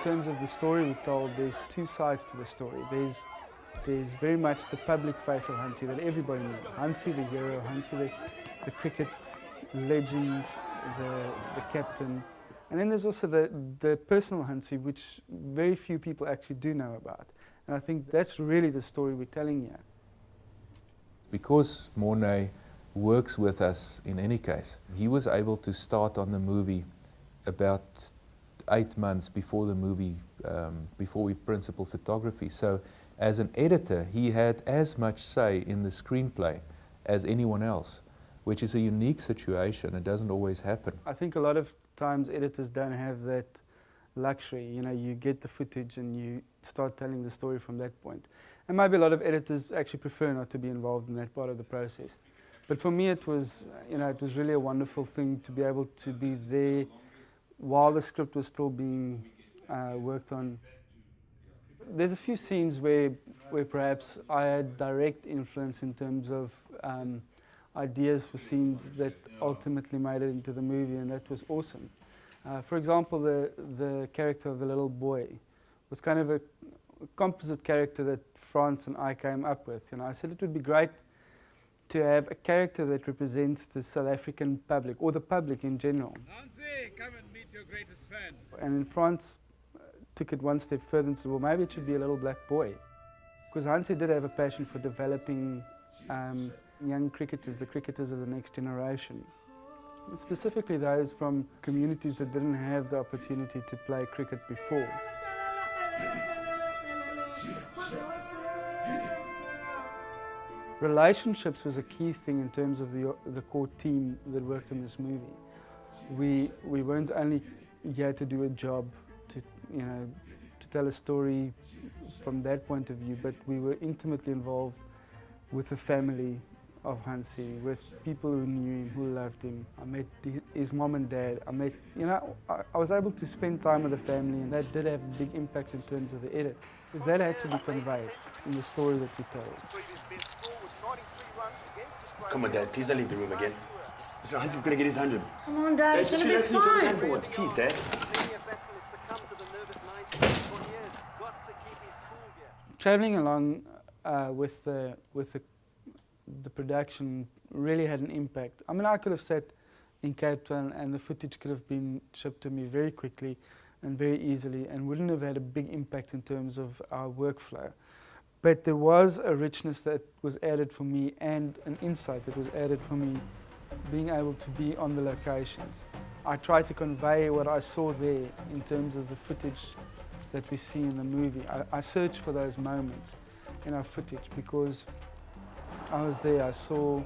terms of the story we told, there's two sides to the story. There's very much the public face of Hansie that everybody knows. Hansie the hero, Hansie the cricket legend, the captain. And then there's also the personal Hansie, which very few people actually do know about. And I think that's really the story we're telling here. Because Morné works with us in any case, he was able to start on the movie about 8 months before the movie, before we principal photography. So as an editor, he had as much say in the screenplay as anyone else, which is a unique situation. It doesn't always happen. I think a lot of times editors don't have that luxury. You know, you get the footage and you start telling the story from that point. And maybe a lot of editors actually prefer not to be involved in that part of the process. But for me, it was, you know, it was really a wonderful thing to be able to be there while the script was still being worked on. There's a few scenes where perhaps I had direct influence in terms of ideas for scenes that ultimately made it into the movie, and that was awesome. For example, the character of the little boy was kind of a composite character that France and I came up with. You know, I said it would be great to have a character that represents the South African public, or the public in general. Hansie, come and meet your greatest fan. And in France, took it one step further and said, well, maybe it should be a little black boy. Because Hansie did have a passion for developing young cricketers, the cricketers of the next generation. And specifically those from communities that didn't have the opportunity to play cricket before. Relationships was a key thing in terms of the core team that worked on this movie. We weren't only here to do a job, to tell a story from that point of view, but we were intimately involved with the family of Hansie, with people who knew him, who loved him. I met his mom and dad. I was able to spend time with the family, and that did have a big impact in terms of the edit, because that had to be conveyed in the story that we told. Come on, Dad, please don't leave the room again. Listen, Hansie's gonna get his 100. Come on, Dad, it's gonna be fine. For once, please, Dad. Travelling along with the production really had an impact. I mean, I could have sat in Cape Town and the footage could have been shipped to me very quickly and very easily and wouldn't have had a big impact in terms of our workflow. But there was a richness that was added for me and an insight that was added for me being able to be on the locations. I tried to convey what I saw there in terms of the footage that we see in the movie. I searched for those moments in our footage because I was there, I saw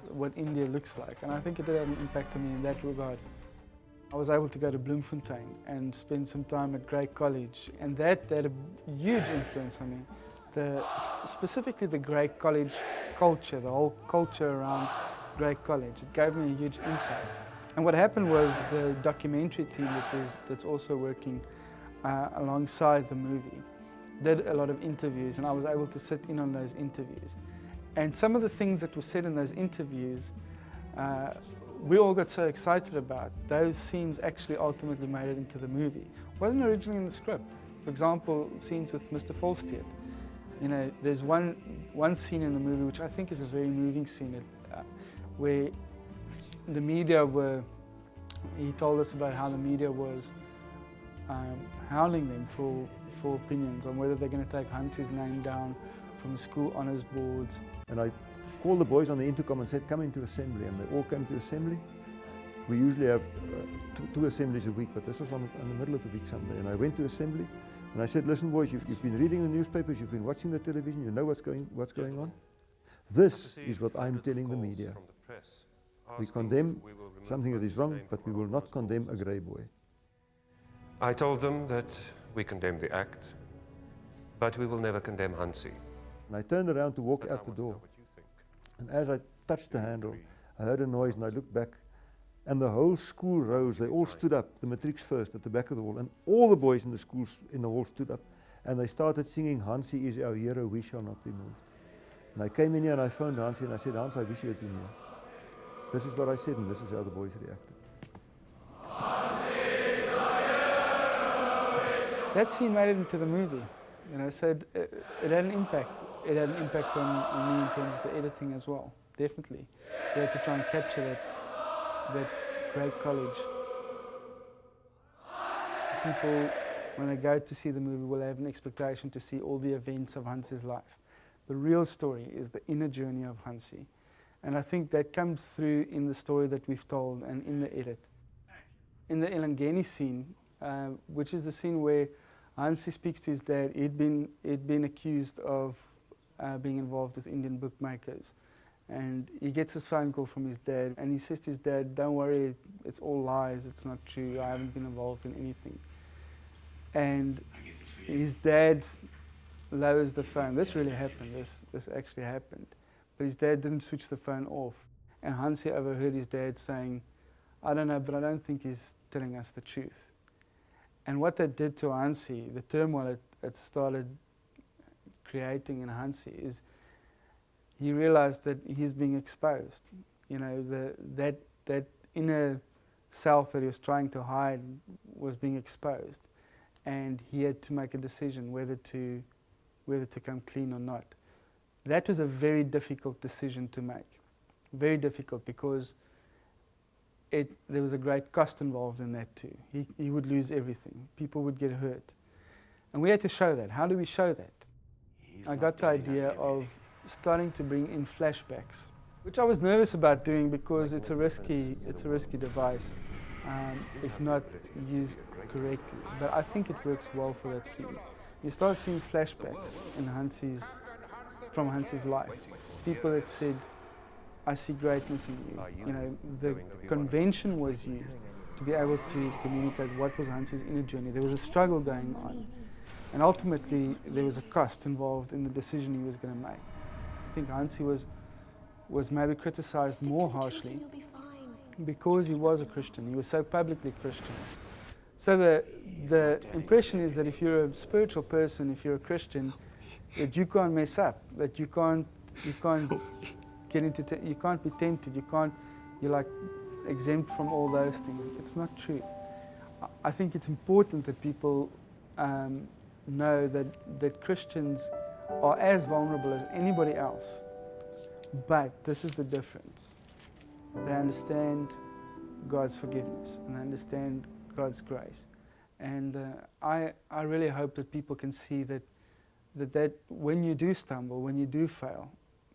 what India looks like, and I think it did have an impact on me in that regard. I was able to go to Bloemfontein and spend some time at Grey College, and that had a huge influence on me. Specifically the Grey College culture, the whole culture around Grey College, it gave me a huge insight. And what happened was the documentary team that's also working alongside the movie did a lot of interviews, and I was able to sit in on those interviews. And some of the things that were said in those interviews, we all got so excited about. Those scenes actually ultimately made it into the movie. It wasn't originally in the script. For example, scenes with Mr. Falstead. You know, there's one scene in the movie which I think is a very moving scene where the media he told us about how the media was hounding them for opinions on whether they're going to take Hansie's name down from the school honours boards. And I called the boys on the intercom and said, come into assembly, and they all came to assembly. We usually have two assemblies a week, but this was on the middle of the week Sunday, and I went to assembly and I said, listen boys, you've been reading the newspapers, you've been watching the television, you know what's going on. This is what I'm telling the media. We condemn something that is wrong, but we will not condemn a grey boy. I told them that we condemn the act, but we will never condemn Hansie. And I turned around to walk out the door. And as I touched the handle, I heard a noise and I looked back, and the whole school rose. They all stood up, the matrics first, at the back of the hall, and all the boys in the schools in the hall stood up, and they started singing, Hansie is our hero, we shall not be moved. And I came in here and I phoned Hansie and I said, Hans, I wish you had been here. This is what I said, and this is how the boys reacted. That scene made it into the movie, you know, so it had an impact. It had an impact on me in terms of the editing as well, definitely. We had to try and capture that great college. People, when they go to see the movie, will have an expectation to see all the events of Hansie's life. The real story is the inner journey of Hansie. And I think that comes through in the story that we've told and in the edit. In the Elangeni scene, which is the scene where Hansie speaks to his dad, he'd been accused of being involved with Indian bookmakers. And he gets his phone call from his dad, and he says to his dad, "Don't worry, it's all lies, it's not true, I haven't been involved in anything." And his dad lowers the phone. This really happened, this actually happened. But his dad didn't switch the phone off. And Hansie overheard his dad saying, "I don't know, but I don't think he's telling us the truth." And what that did to Hansie, the turmoil it started creating in Hansie, is he realized that he's being exposed. You know, that inner self that he was trying to hide was being exposed. And he had to make a decision whether to come clean or not. That was a very difficult decision to make. Very difficult, because there was a great cost involved in that too. He would lose everything. People would get hurt. And we had to show that. How do we show that? I got the idea of starting to bring in flashbacks, which I was nervous about doing because it's a risky device if not used correctly. But I think it works well for that scene. You start seeing flashbacks from Hansie's life. People that said, "I see greatness in you." You know, the convention was used to be able to communicate what was Hansie's inner journey. There was a struggle going on. And ultimately, there was a cost involved in the decision he was going to make. I think Hansie was maybe criticized more harshly because he was a Christian. He was so publicly Christian. So the impression is that if you're a spiritual person, if you're a Christian, that you can't mess up, that you can't get into, you can't be tempted, you're like exempt from all those things. It's not true. I think it's important that people know that Christians are as vulnerable as anybody else, but this is the difference. They understand God's forgiveness and they understand God's grace. And I really hope that people can see that when you do stumble, when you do fail,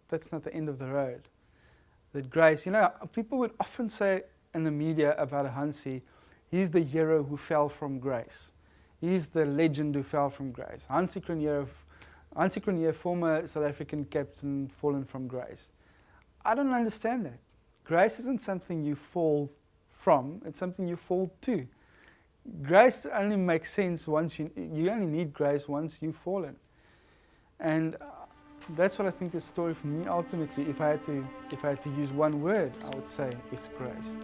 that's not the end of the road. That grace, you know, people would often say in the media about Hansie, he's the hero who fell from grace. He's the legend who fell from grace. Hansie Cronje, former South African captain, fallen from grace. I don't understand that. Grace isn't something you fall from, it's something you fall to. Grace only makes sense once you only need grace once you've fallen. And that's what I think this story for me ultimately, if I had to use one word, I would say it's grace.